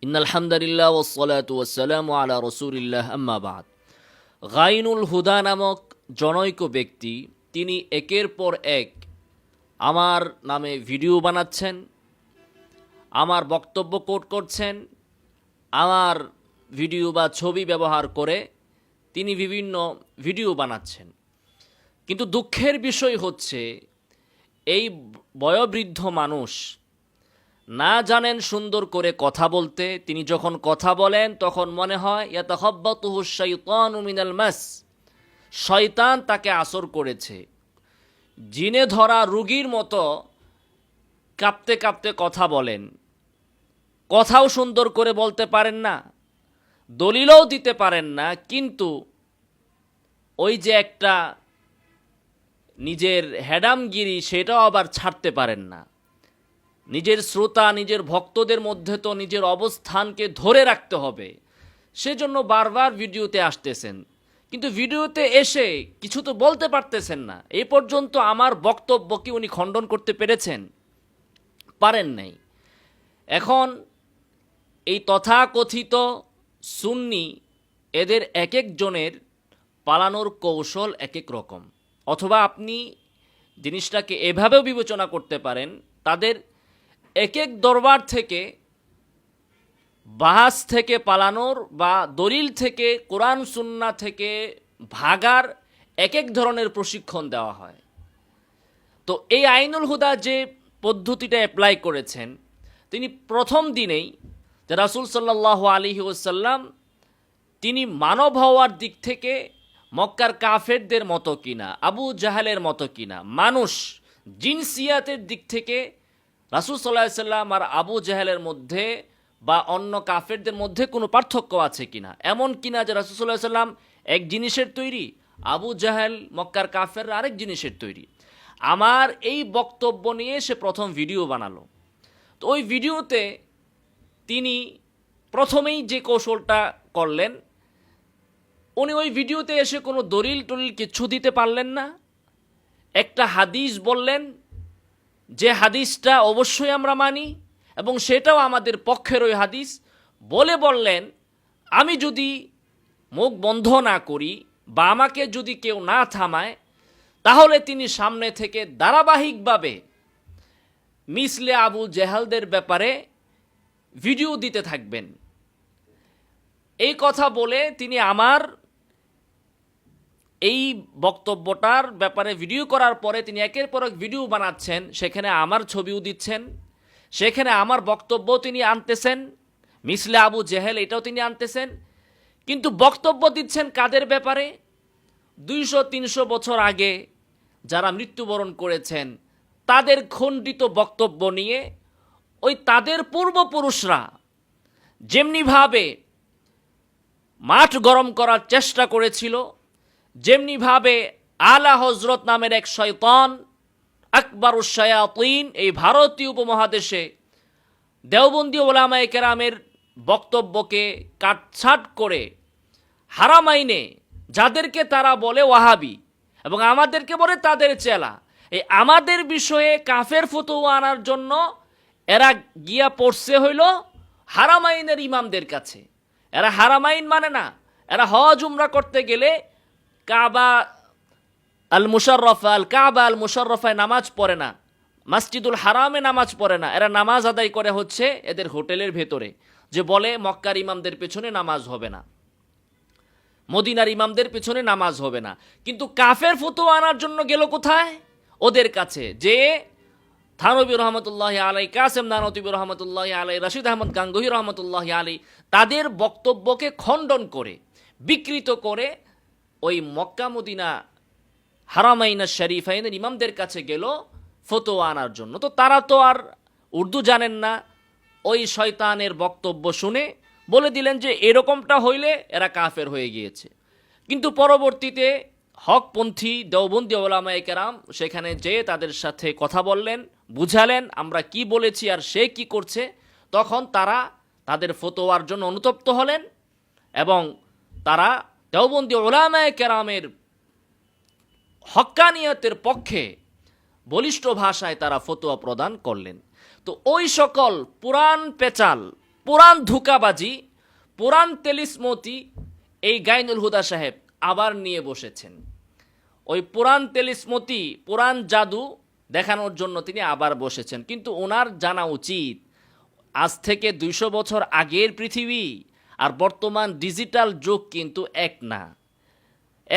ইন্নাল হামদুলিল্লাহ ওয়াসসালাতু ওয়াসসালামু আলা রাসূলিল্লাহ আম্মা বাদ। গাইনুল হুদা নামক জনৈক ব্যক্তি, তিনি একের পর এক আমার নামে ভিডিও বানাচ্ছেন, আমার বক্তব্য কোট করছেন, আমার ভিডিও বা ছবি ব্যবহার করে তিনি বিভিন্ন ভিডিও বানাচ্ছেন। কিন্তু দুঃখের বিষয় হচ্ছে, এই বয়োবৃদ্ধ মানুষ না জানেন সুন্দর করে কথা বলতে। তিনি যখন কথা বলেন তখন মনে হয় ইয়াতাখাব্বাতুহু শাইতানু মিনাল মাস, শয়তান তাকে আসর করেছে। জিনে ধরা রোগীর মতো কাঁপতে কাঁপতে কথা বলেন, কথাও সুন্দর করে বলতে পারেন না, দলিলও দিতে পারেন না, কিন্তু ওই যে একটা নিজের হ্যাডামগিরি, সেটাও আবার ছাড়তে পারেন না। নিজের শ্রোতা, নিজের ভক্তদের মধ্যে তো নিজের অবস্থানকে ধরে রাখতে হবে, সেজন্য বারবার ভিডিওতে আসতেছেন, কিন্তু ভিডিওতে এসে কিছু তো বলতে পারতেছেন না। এই পর্যন্ত আমার বক্তব্য কি উনি খণ্ডন করতে পেরেছেন? পারেন নাই। এখন এই তথাকথিত সুন্নি, এদের এক একজনের পালানোর কৌশল এক এক রকম। অথবা আপনি জিনিসটাকে এভাবেও বিবেচনা করতে পারেন, তাদের এক এক দরবার থেকে বাহাস থেকে পালানোর বা দলিল থেকে, কোরআন সুন্নাহ থেকে ভাগার এক এক ধরনের প্রশিক্ষণ দেওয়া হয়। তো এই আইনুল হুদা যে পদ্ধতিটা অ্যাপ্লাই করেছেন, তিনি প্রথম দিনেই যে রাসূল সাল্লাল্লাহু আলাইহি ওয়াসাল্লাম তিনি মানব হওয়ার দিক থেকে মক্কার কাফেরদের মতো কিনা, আবু জাহালের মতো কিনা, মানুষ জিনসিয়াতের দিক থেকে রাসূল সাল্লাল্লাহু আলাইহি ওয়াসাল্লাম আর আবু জাহেলের মধ্যে বা অন্য কাফেরদের মধ্যে কোনো পার্থক্য আছে কিনা, এমন কিনা যে রাসূল সাল্লাল্লাহু আলাইহি ওয়াসাল্লাম এক জিনিসের তৈরি, আবু জাহেল মক্কার কাফের আরেক জিনিসের তৈরি। আমার এই বক্তব্য নিয়ে সে প্রথম ভিডিও বানালো। তো ওই ভিডিওতে তিনি প্রথমেই যে কৌশলটা করলেন, উনি ওই ভিডিওতে এসে কোনো দলিল টলিল কিচ্ছু দিতে পারলেন না। একটা হাদিস বললেন, যে হাদিসটা অবশ্যই আমরা মানি এবং সেটাও আমাদের পক্ষের ওই হাদিস, বললেন আমি যদি মুখ বন্ধ না করি বা আমাকে যদি কেউ না থামায়, তাহলে তিনি সামনে থেকে ধারাবাহিকভাবে মিসলে আবু জেহালদের ব্যাপারে ভিডিও দিতে থাকবেন। এই কথা বলে তিনি আমার এই বক্তব্যটার ব্যাপারে ভিডিও করার পরে তিনি একের পর এক ভিডিও বানাচ্ছেন, সেখানে আমার ছবিও দিচ্ছেন, সেখানে আমার বক্তব্য তিনি আনতেছেন, মিসলে আবু জেহেল এটাও তিনি আনতেছেন। কিন্তু বক্তব্য দিচ্ছেন কাদের ব্যাপারে? 200-300 বছর আগে যারা মৃত্যুবরণ করেছেন তাদের খণ্ডিত বক্তব্য নিয়ে, ওই তাদের পূর্বপুরুষরা যেমনিভাবে মাঠ গরম করার চেষ্টা করেছিল, যেমনিভাবে আলা হজরত নামের এক শয়তান, আকবরুশ শায়াতিন, এই ভারতীয় উপমহাদেশে দেওবন্দি ওলামায়ে কেরামের বক্তব্যকে কাটছাঁট করে হারামাইনে যাদেরকে তারা বলে ওয়াহাবি এবং আমাদেরকে বলে তাদের চেলা, এই আমাদের বিষয়ে কাফের ফতোয়া আনার জন্য এরা গিয়া পড়ছে হইল হারামাইনের ইমামদের কাছে। এরা হারামাইন মানে না, এরা হজ উমরা করতে গেলে কাবা আল মুশাররফায় নামাজ পড়ে না, মসজিদুল হারামে নামাজ পড়ে না, এরা নামাজ আদায় করে হচ্ছে এদের হোটেলের ভেতরে, যে বলে মক্কার ইমামদের পেছনে নামাজ হবে না, মদিনার ইমামদের পেছনে নামাজ হবে না। কিন্তু কাফের ফতোয়া আনার জন্য গেল কোথায়? ওদের কাছে। যে থানবী রহমতুল্লাহ আলাই, কাসেম নানতবী রহমতুল্লাহ আলাই, রশিদ আহমদ গাঙ্গুহি রহমতুল্লাহ আলাই তাদের বক্তব্যকে খণ্ডন করে, বিকৃত করে ওই মক্কা মদিনা হারামাইনা শরীফাইনের ইমামদের কাছে গেল ফতোয়া আনার জন্য। তো তারা তো আর উর্দু জানেন না, ওই শয়তানের বক্তব্য শুনে বলে দিলেন যে এরকমটা হইলে এরা কাফের হয়ে গিয়েছে। কিন্তু পরবর্তীতে হকপন্থী দেওবন্দি ওলামায়ে কেরাম সেখানে যেয়ে তাদের সাথে কথা বললেন, বুঝালেন আমরা কি বলেছি আর সে কি করছে। তখন তারা তাদের ফতোয়ার জন্য অনুতপ্ত হলেন এবং তারা দেওবন্দি ওলামায়ে কেরামের হক্কানিয়তের পক্ষে বলিষ্ঠ ভাষায় তারা ফতোয়া প্রদান করলেন। তো ওই সকল পুরাণ পেচাল পুরান ধোঁকাবাজি, পুরান তেলিসমতি এই গাইনুল হুদা সাহেব আবার নিয়ে বসেছেন। ওই পুরান তেলিসমতি, পুরান জাদু দেখানোর জন্য তিনি আবার বসেছেন। কিন্তু ওনার জানা উচিত আজ থেকে 200 বছর আগের পৃথিবী আর বর্তমান ডিজিটাল যুগ কিন্তু এক না।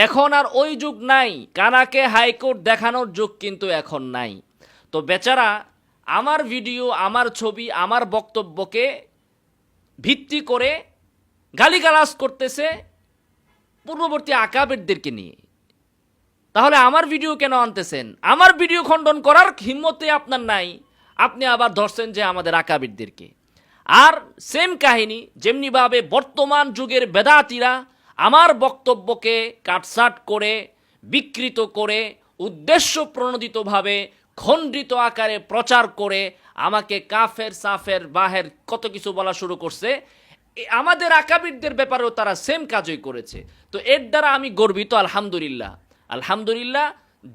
এখন আর ওই যুগ নাই, কানাকে হাইকোর্ট দেখানোর যুগ কিন্তু এখন নাই। তো বেচারা আমার ভিডিও, আমার ছবি, আমার বক্তব্যকে ভিত্তি করে গালিগালাজ করতেছে পূর্ববর্তী আকাবেরদেরকে নিয়ে। তাহলে আমার ভিডিও কেন আনতেছেন? আমার ভিডিও খণ্ডন করার হিম্মতে আপনার নাই, আপনি আবার ধরছেন যে আমাদের আকাবিরদেরকে। আর সেম কাহিনী যেমনিভাবে বর্তমান যুগের বেদাতিরা আমার বক্তব্যকে কাটসাট করে, বিকৃত করে, উদ্দেশ্য প্রণোদিতভাবে খণ্ডিত আকারে প্রচার করে আমাকে কাফের, সাফের, বাহের কত কিছু বলা শুরু করছে। আমাদের আকাবিরদের ব্যাপারেও তারা সেম কাজই করেছে। তো এর দ্বারা আমি গর্বিত, আলহামদুলিল্লাহ। আলহামদুলিল্লাহ,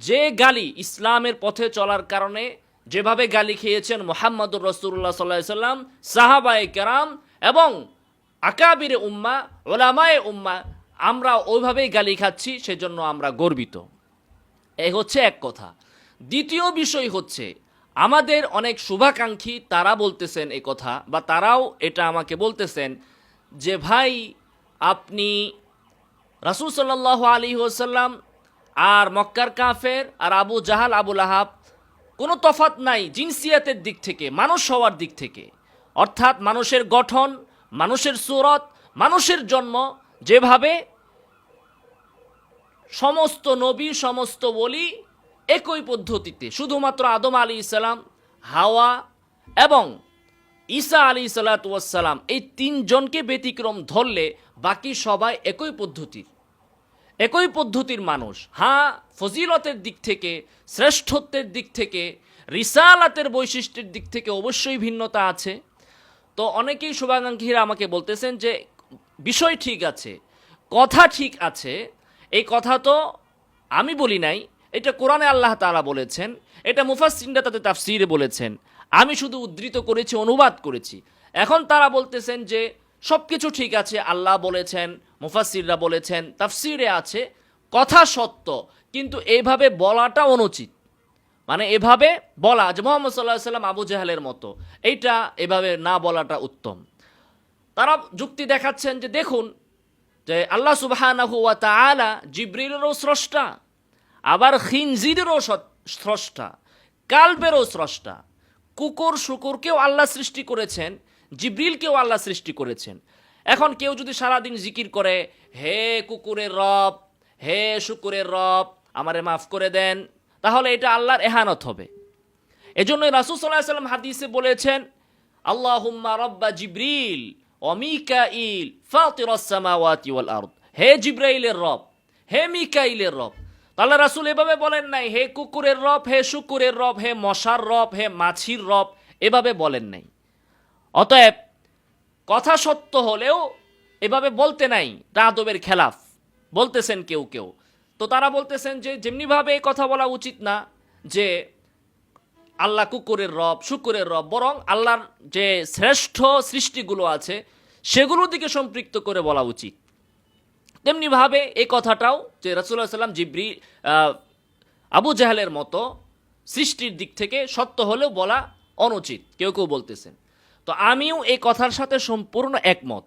যে গালি ইসলামের পথে চলার কারণে যেভাবে গালি খেয়েছেন মুহাম্মদুর রাসূলুল্লাহ সাল্লাল্লাহু আলাইহি সাল্লাম, সাহাবায়ে কেরাম এবং আকাবিরে উম্মাহ, উলামায়ে উম্মাহ, আমরা ওইভাবেই গালি খাচ্ছি, সেজন্য আমরা গর্বিত। এই হচ্ছে এক কথা। দ্বিতীয় বিষয় হচ্ছে আমাদের অনেক শুভাকাঙ্ক্ষী তারা বলতেছেন এই কথা, বা তারাও এটা আমাকে বলতেছেন যে ভাই আপনি রাসূল সাল্লাল্লাহু আলাইহি ওয়াসাল্লাম আর মক্কার কাফের আর আবু জাহাল, আবু লাহাব কোনো তফাৎ নাই জিনসিয়াতের দিক থেকে, মানুষ হওয়ার দিক থেকে। অর্থাৎ মানুষের গঠন, মানুষের সুরত, মানুষের জন্ম যেভাবে সমস্ত নবী, সমস্ত ওলি একই পদ্ধতিতে, শুধুমাত্র আদম আলাইহিস সালাম, হাওয়া এবং ঈসা আলাইহিস সালাতু ওয়াস সালাম এই তিনজনকে ব্যতিক্রম ধরলে বাকি সবাই একই পদ্ধতির মানুষ। হ্যাঁ, ফজিলতের দিক থেকে, শ্রেষ্ঠত্বের দিক থেকে, রিসালাতের বৈশিষ্ট্যের দিক থেকে অবশ্যই ভিন্নতা আছে। তো অনেকেই শুভাকাঙ্ক্ষীরা আমাকে বলতেছেন যে বিষয় ঠিক আছে, কথা ঠিক আছে, এই কথা তো আমি বলি নাই, এটা কোরআনে আল্লাহ তাআলা বলেছেন, এটা মুফাসসিররা তাদের তাফসীরে বলেছেন, আমি শুধু উদ্ধৃত করেছি, অনুবাদ করেছি। এখন তারা বলতেছেন যে সব কিছু ঠিক আছে, আল্লাহ বলেছেন, মুফাসসিররা বলেছেন, তাফসীরে আছে, কথা সত্য, কিন্তু এইভাবে বলাটা অনুচিত। মানে এভাবে বলা যে মুহাম্মদ সাল্লাল্লাহু আলাইহি সাল্লাম আবু জাহেলের মতো, এইটা এভাবে না বলাটা উত্তম। তারা যুক্তি দেখাচ্ছেন যে দেখুন যে আল্লাহ সুবহানাহু ওয়া তাআলা জিবরিলেরও স্রষ্টা, আবার খিনজিরেরও স্রষ্টা, কালবেরও স্রষ্টা। কুকুর শুকুরকেও আল্লাহ সৃষ্টি করেছেন, জিবরিলকেও আল্লাহ সৃষ্টি করেছেন। এখন কেউ যদি সারাদিন জিকির করে, হে কুকুরের রব, হে শুকুরের রব, আমারে মাফ করে দেন, তাহলে এটা আল্লাহর এহানত হবে। এজন্যই রাসূল সাল্লাল্লাহু আলাইহি ওয়াসাল্লাম হাদিসে বলেছেন, আল্লাহুম্মা রাব্বা জিবরিল ওয়া মিকাইল ফাতিরাস সামাওয়াতি ওয়াল আরদ, হে জিবরাইলের রব, হে মিকাইলের রব। তাহলে রাসূল এভাবে বলেন নাই হে কুকুরের রব, হে শুকুরের রব, হে মশার রব, হে মাছির রব, এভাবে বলেন নাই। অতএব কথা সত্য হলেও এভাবে বলতে নাই, তা আদবের খেলাফ বলতেছেন কেউ কেউ। তো তারা বলতেছেন যে যেমনিভাবে কথা বলা উচিত না যে আল্লাহ কুকুরের রব, শুকুরের রব, বরং আল্লাহর যে শ্রেষ্ঠ সৃষ্টিগুলো আছে সেগুলোর দিকে সম্পৃক্ত করে বলা উচিত। তেমনিভাবে এই কথাটাও যে রাসূলুল্লাহ সাল্লাল্লাহু আলাইহি ওয়াসাল্লাম আবু জাহেলের মতো সৃষ্টির দিক থেকে সত্য হলেও বলা অনুচিত, কেউ কেউ বলতেছেন। তো আমিও এই কথার সাথে সম্পূর্ণ একমত।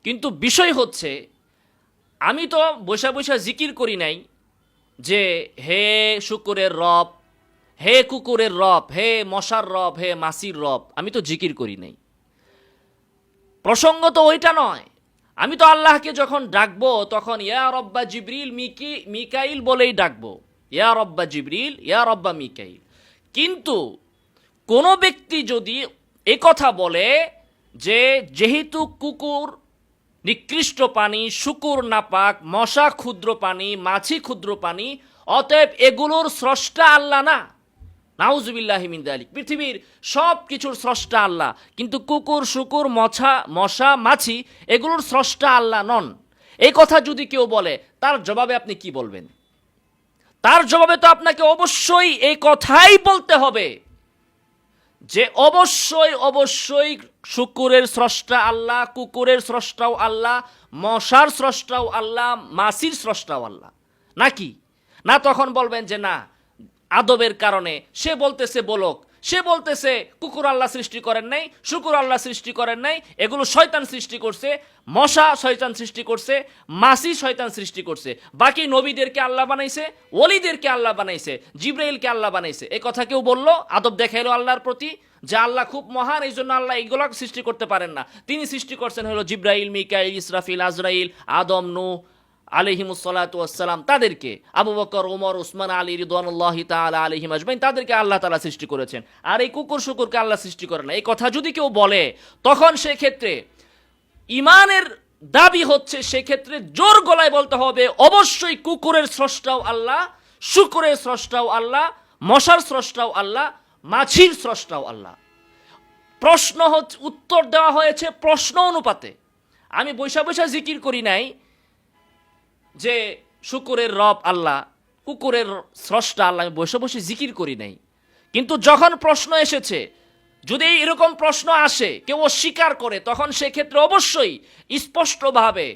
কিন্তু বিষয় হচ্ছে আমি তো বৈশা বৈশা জিকির করি নাই যে হে শুকুরের রব, হে কুকুরের রব, হে মশার রব, হে মাছির রব, আমি তো জিকির করি নাই। প্রসঙ্গ তো ওইটা নয়। আমি তো আল্লাহকে যখন ডাকবো তখন ইয়া রব্বা জিবরিল মিকাইল বলেই ডাকবো, ইয়া রব্বা জিবরিল, ইয়া রব্বা মিকাইল। কিন্তু কোনো ব্যক্তি যদি কথা বলে যে যেহেতু কুকুর নিকৃষ্ট পানি, শুকুর নাপাক, মশা ক্ষুদ্র পানি, মাছি ক্ষুদ্র পানি, অতএব এগুলোর স্রষ্টা আল্লাহ না, নাউজুবিল্লাহি মিন যালিক, পৃথিবীর সব কিছুর স্রষ্টা আল্লাহ, কিন্তু কুকুর শুকুর মশা মাছি এগুলোর স্রষ্টা আল্লাহ নন, এই কথা যদি কেউ বলে তার জবাবে আপনি কি বলবেন? তার জবাবে তো আপনাকে অবশ্যই এই কথাই বলতে হবে যে অবশ্যই অবশ্যই শুকুরের স্রষ্টা আল্লাহ, কুকুরের স্রষ্টাও আল্লাহ, মশার স্রষ্টাও আল্লাহ, মাছির স্রষ্টাও আল্লাহ, নাকি? না তখন বলবেন যে না, আদবের কারণে সে বলতেছে বলক, সে বলতেছে কুকুর আল্লাহ সৃষ্টি করেন নাই, শুকুর আল্লাহ সৃষ্টি করেন নাই, এগুলো শয়তান সৃষ্টি করছে, মশা শয়তান সৃষ্টি করছে, মাছি শয়তান সৃষ্টি করছে, বাকি নবীদেরকে আল্লাহ বানাইছে, ওলিদেরকে আল্লাহ বানাইছে, জিব্রাইলকে আল্লাহ বানাইছে। এই কথা কেউ বললো? আদব দেখাইলো আল্লাহর প্রতি যে আল্লাহ খুব মহান, এই জন্য আল্লাহ এইগুলো সৃষ্টি করতে পারেন না। তিনি সৃষ্টি করছেন হলো জিব্রাইল, মিকাইল, ইসরাফিল, আজরাইল, আদম, নূহ আলাইহিমুসসালাতু ওয়াসসালাম, তাদেরকে আবু বকর, ওমর, উসমান, আলী রিদওয়ানুল্লাহি তাআলা আলাইহিম আজমাইন, তাদেরকে আল্লাহ তাআলা সৃষ্টি করেছেন। আর এই কুকুর শুকুরকে আল্লাহ সৃষ্টি করেন না, এই কথা যদি কেউ বলে তখন সেক্ষেত্রে ইমানের দাবি হচ্ছে, সেক্ষেত্রে জোর গলায় বলতে হবে অবশ্যই কুকুরের স্রষ্টাও আল্লাহ, শুকুরের স্রষ্টাও আল্লাহ, মশার স্রষ্টাও আল্লাহ, মাছির স্রষ্টাও আল্লাহ। প্রশ্ন হচ্ছে, উত্তর দেওয়া হয়েছে প্রশ্ন অনুপাতে। আমি বৈশা বৈশা জিকির করি নাই যে শুকুরের রব আল্লাহ, কুকুরের স্রষ্টা আল্লাহ, আমি বসে বসে জিকির করি নাই। কিন্তু যখন প্রশ্ন এসেছে, যদি এরকম প্রশ্ন আসে, কেউ অস্বীকার করে, তখন সেক্ষেত্রে অবশ্যই স্পষ্টভাবে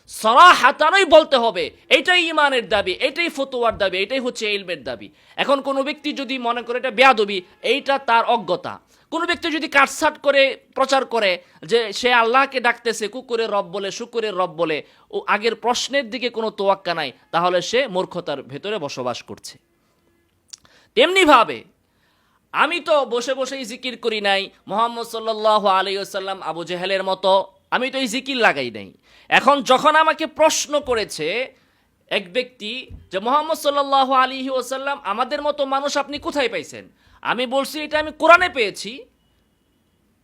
সরাহাতানই বলতে হবে এটাই ইমানের দাবি, এটাই ফতোয়ার দাবি, এটাই হচ্ছে ইলমের দাবি। এখন কোনো ব্যক্তি যদি মনে করে এটা বেয়াদবি, এইটা তার অজ্ঞতা। কোনো ব্যক্তি যদি কাটছাট করে প্রচার করে যে সে আল্লাহকে ডাকতেছে কুকুরের রব বলে, শুকুরের রব বলে, ও আগের প্রশ্নের দিকে কোনো তোয়াক্কা নাই, তাহলে সে মূর্খতার ভেতরে বসবাস করছে। তেমনিভাবে আমি তো বসে বসেই জিকির করি নাই মুহাম্মদ সাল্লাল্লাহু আলাইহি ওয়াসাল্লাম আবু জেহেলের মতো, আমি তো এই জিকির লাগাই নাই। এখন যখন আমাকে প্রশ্ন করেছে এক ব্যক্তি যে মুহাম্মদ সাল্লাল্লাহু আলাইহি ওয়াসাল্লাম আমাদের মতো মানুষ আপনি কোথায় পাইছেন, আমি বলছি এটা আমি কোরআনে পেয়েছি।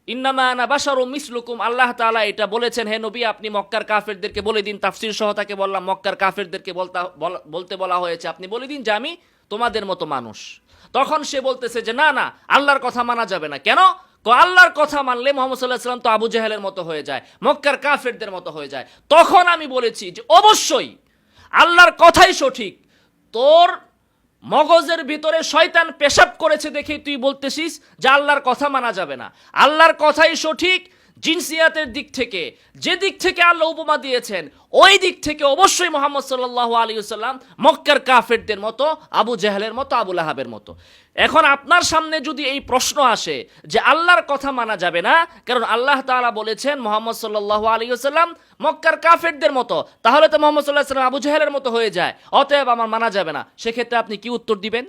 ইন্নামা আনা বাশারুম মিসলুকুম, আল্লাহ তাআলা এটা বলেছেন, হে নবী আপনি মক্কার কাফেরদেরকে বলে দিন। তাফসীর সহ তাকে বললাম মক্কার কাফেরদেরকে বলতে বলা হয়েছে আপনি বলে দিন যে আমি তোমাদের মতো মানুষ। তখন সে বলতেছে যে না না, আল্লাহর কথা মানা যাবে না। কেন? আল্লাহর কথা মানলে মুহাম্মদ সাল্লাল্লাহু আলাইহি ওয়াসাল্লাম তো আবু জেহেলের মতো হয়ে যায়, মক্কার কাফেরদের মতো হয়ে যায়। তখন আমি বলেছি যে অবশ্যই আল্লাহর কথাই সঠিক, তোর মগজের ভিতরে শয়তান পেশাব করেছে দেখে তুই বলতেছিস যে আল্লাহর কথা মানা যাবে না। আল্লাহর কথাই সঠিক, জিনসিয়াতের দিক থেকে যে দিক থেকে আল্লাহ উপমা দিয়েছেন, ওই দিক থেকে অবশ্যই মুহাম্মদ সাল্লাল্লাহু আলাইহি ওয়াসাল্লাম মক্কার কাফেরদের মতো, আবু জেহেলের মতো, আবু লাহাবের মতো। এখন আপনার সামনে যদি এই প্রশ্ন আসে যে আল্লাহর কথা মানা যাবে না কারণ আল্লাহ তাআলা বলেছেন মুহাম্মদ সাল্লাল্লাহু আলাইহি ওয়াসাল্লাম মক্কার কাফেরদের মতো, তাহলে তো মুহাম্মদ সাল্লাল্লাহু আলাইহি ওয়াসাল্লাম আবু জেহেলের মতো হয়ে যায়, অতএব আমার মানা যাবে না। সেক্ষেত্রে আপনি কি উত্তর দিবেন?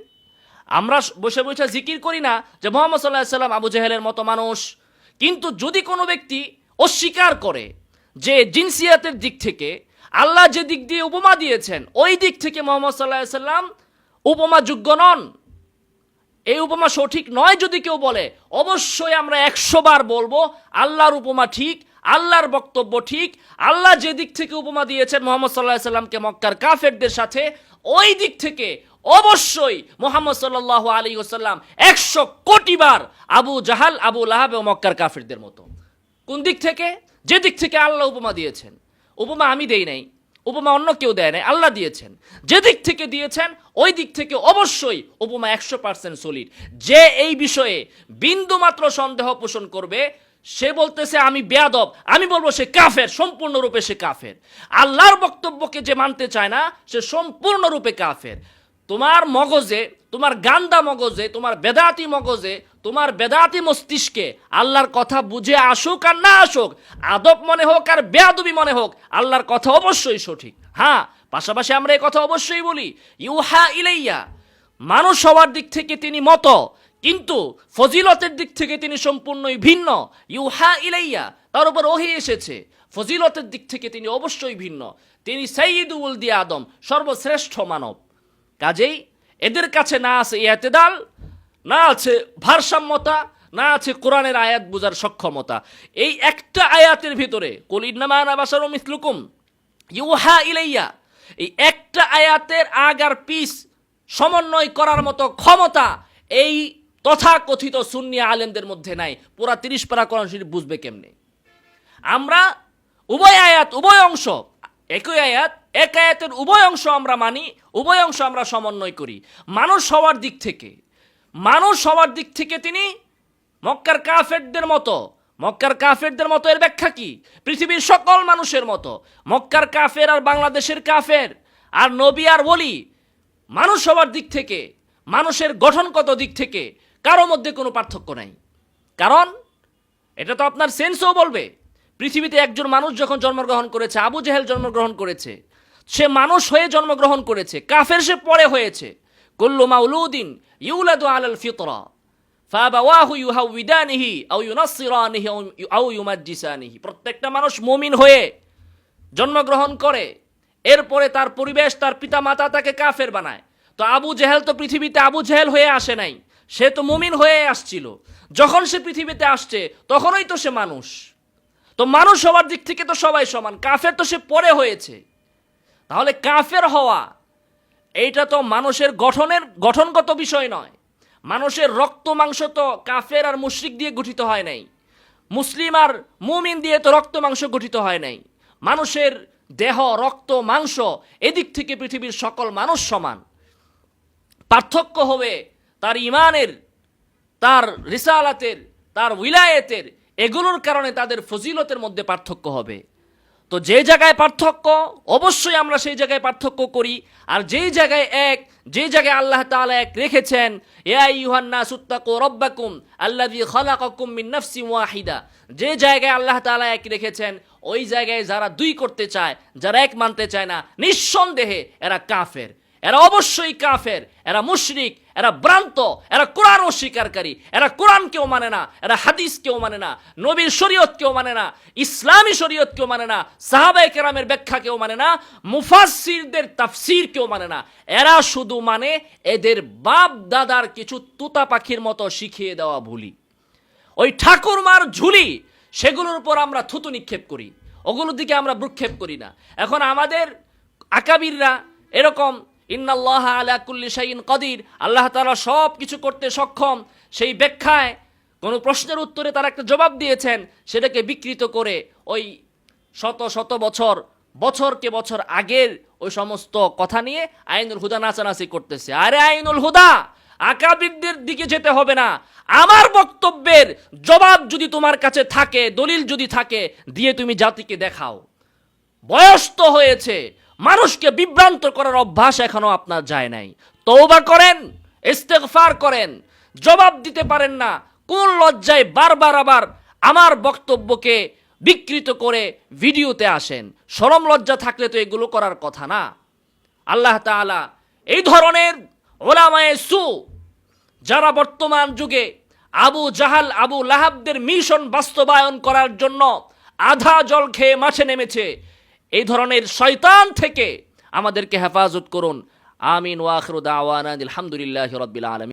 আমরা বসে বসে জিকির করি না যে মুহাম্মদ সাল্লাল্লাহু আলাইহি ওয়াসাল্লাম আবু জেহেলের মতো মানুষ। কিন্তু যদি কোনো ব্যক্তি অস্বীকার করে যে জিনসিয়াতের দিক থেকে আল্লাহ যে দিক দিয়ে উপমা দিয়েছেন ওই দিক থেকে মুহাম্মদ সাল্লাল্লাহু আলাইহি ওয়াসাল্লাম উপমা যোগ্য নন, এই উপমা সঠিক নয় যদি কেউ বলে, অবশ্যই আমরা 100 বার বলবো আল্লাহর উপমা ঠিক, আল্লাহর বক্তব্য ঠিক। আল্লাহ যে দিক থেকে উপমা দিয়েছেন মুহাম্মদ সাল্লাল্লাহু আলাইহি ওয়াসাল্লামকে মক্কার কাফেরদের সাথে, ওই দিক থেকে অবশ্যই মুহাম্মদ সাল্লাল্লাহু আলাইহি ওয়াসাল্লাম 100 কোটি বার আবু জাহাল, আবু লাহাব ও মক্কার কাফেরদের মতো। কোন দিক থেকে? যে দিক থেকে আল্লাহ উপমা দিয়েছেন। উপমা আমি দেই নাই, উপমা অন্য কেউ দেয় নাই, আল্লাহ দিয়েছেন। যে দিক থেকে দিয়েছেন ওই দিক থেকে অবশ্যই উপমা 100% সলিড। যে এই বিষয়ে বিন্দু মাত্র সন্দেহ পোষণ করবে, সে বলতেছে আমি বেয়াদব, আমি বলবো সে কাফের, সম্পূর্ণরূপে সে কাফের। আল্লাহর বক্তব্যকে যে মানতে চায় না সে সম্পূর্ণরূপে কাফের। তোমার মগজে, তোমার গান্দা মগজে, তোমার বেদাতি মগজে, তোমার বেদাতি মস্তিষ্কে আল্লাহর কথা বুঝে আসুক আর না আসুক, আদব মনে হোক আর বেয়াদবি মনে হোক, আল্লাহর কথা অবশ্যই সঠিক। হ্যাঁ, পাশাপাশি আমরা এই কথা অবশ্যই বলি, ইউহা ইলাইয়া, মানুষ হওয়ার দিক থেকে তিনি মত, কিন্তু ফজিলতের দিক থেকে তিনি সম্পূর্ণই ভিন্ন। ইউহা ইলাইয়া, তার উপর ওহী এসেছে, ফজিলতের দিক থেকে তিনি অবশ্যই ভিন্ন। তিনি সাইয়্যিদু ওয়ালদি আদম, সর্বশ্রেষ্ঠ মানব। কাজেই এদের কাছে না আছে ইতিদাল, না আছে ভারসাম্যতা, না আছে কোরআনের আয়াত বোঝার সক্ষমতা। এই একটা আয়াতের ভিতরে কুল ইন্নামা আনা বাশারুম মিসলুকুম ইউহা ইলাইয়া, এই একটা আয়াতের আগ আর পিছ সমন্বয় করার মতো ক্ষমতা এই তথাকথিত সুন্নি আলেমদের মধ্যে নাই। পুরা 30 পারা কোরআন শরীফ বুঝবে কেমনে? আমরা উভয় আয়াত, উভয় অংশ, একই আয়াত, এক আয়াতের উভয় অংশ আমরা মানি, উভয় অংশ আমরা সমন্বয় করি। মানুষ হওয়ার দিক থেকে, মানুষ হওয়ার দিক থেকে তিনি মক্কার কাফেরদের মতো। মক্কার কাফেরদের মতো এর ব্যাখ্যা কি? পৃথিবীর সকল মানুষের মতো। মক্কার কাফের আর বাংলাদেশের কাফের আর নবী আর ওলি মানুষ হওয়ার দিক থেকে, মানুষের গঠনগত দিক থেকে কারো মধ্যে কোনো পার্থক্য নাই। কারণ এটা তো আপনার সেন্সও বলবে, পৃথিবীতে একজন মানুষ যখন জন্মগ্রহণ করেছে, আবু জেহেল জন্মগ্রহণ করেছে, সে মানুষ হয়ে জন্মগ্রহণ করেছে, কাফের সে পরে হয়েছে। কুল্লু মাউলুদিন ইউলাদু আলাল ফিতরা ফাবাওয়াহু ইউহাউইদানিহি আও ইউনাসসিরানিহি আও ইউমাজ্জিসানিহি। প্রত্যেকটা মানুষ মুমিন হয়ে জন্মগ্রহণ করে, এরপরে তার পরিবেশ, তার পিতা মাতা তাকে কাফের বানায়। তো আবু জেহেল তো পৃথিবীতে আবু জেহেল হয়ে আসে নাই, সে তো মুমিন হয়ে আসছিল। যখন সে পৃথিবীতে আসছে তখনই তো সে মানুষ। তো মানুষ হওয়ার দিক থেকে তো সবাই সমান, কাফের তো সে পরে হয়েছে। তাহলে কাফের হওয়া এইটা তো মানুষের গঠনগত বিষয় নয়। মানুষের রক্ত মাংস তো কাফের আর মুশরিক দিয়ে গঠিত হয় নাই, মুসলিম আর মুমিন দিয়ে তো রক্ত মাংস গঠিত হয় নাই। মানুষের দেহ, রক্ত, মাংস, এদিক থেকে পৃথিবীর সকল মানুষ সমান। পার্থক্য হবে তার ইমানের, তার রিসালাতের, তার উইলায়েতের, এগুলোর কারণে তাদের ফজিলতের মধ্যে পার্থক্য হবে। তো যে জায়গায় পার্থক্য, অবশ্যই আমরা সেই জায়গায় পার্থক্য করি। আর যেই জায়গায় এক, যে জায়গায় আল্লাহ তাআলা এক রেখেছেন, ইয়া আইয়ুহান নাসু তাকু রাব্বাকুম আল্লাযী খালাকাকুম মিন নাফসিন ওয়াহিদা, যে জায়গায় আল্লাহ তাআলা এক রেখেছেন, ওই জায়গায় যারা দুই করতে চায়, যারা এক মানতে চায় না, নিঃসন্দেহে এরা কাফের, এরা অবশ্যই কাফের, এরা মুশরিক, এরা ভ্রান্ত, এরা কোরআন অস্বীকারী, এরা কোরআন কেউ মানে না, এরা হাদিস কেউ মানে না, নবীর শরীয়ত কেউ মানে না, ইসলামী শরীয়ত কেউ মানে না, সাহাবায়ে কেরামের ব্যাখ্যা কেউ মানে না, মুফাসসিরদের তাফসীর কেউ মানে না। এরা শুধু মানে এদের বাপ দাদার কিছু তুতা পাখির মতো শিখিয়ে দেওয়া ভুলি, ওই ঠাকুরমার ঝুলি, সেগুলোর উপর আমরা থুতু নিক্ষেপ করি, ওগুলোর দিকে আমরা ভ্রুক্ষেপ করি না। এখন আমাদের আকাবিররা এরকম ইন্নাল্লাহা আলা কুল্লি শাইইন কাদির, আল্লাহ তাআলা সব কিছু করতে সক্ষম, সেই ব্যাখ্যায় কোনো প্রশ্নের উত্তরে তারা একটা জবাব দিয়েছেন, সেটাকে বিকৃত করে ওই শত শত বছরকে বছর আগের ওই সমস্ত কথা নিয়ে আইনুল হুদা নাচানাচি করতেছে। আরে আইনুল হুদা, আকাবিরদের দিকে যেতে হবে না। আমার বক্তব্যের জবাব যদি তোমার কাছে থাকে, দলিল যদি থাকে, দিয়ে তুমি জাতিকে দেখাও। বয়স তো হয়েছে, মানুষকে বিভ্রান্ত করার অভ্যাস এখনো আপনার যায় নাই। তওবা করেন, ইস্তেগফার করেন। জবাব দিতে পারেন না, কোন লজ্জায় বারবার আবার আমার বক্তব্যকে বিকৃত করে ভিডিওতে আসেন? শরম লজ্জা থাকলে তো এগুলো করার কথা না। আল্লাহ তাআলা এই ধরনের উলামায়ে সু, যারা বর্তমান যুগে আবু জাহাল, আবু লাহাবদের মিশন বাস্তবায়ন করার জন্য আধা জল খেয়ে মাঠে নেমেছে, এই ধরনের শয়তান থেকে আমাদেরকে হেফাজত করুন। আমিন ওয়া আখিরু দাওয়ানা আলহামদুলিল্লাহি রাব্বিল আলামিন।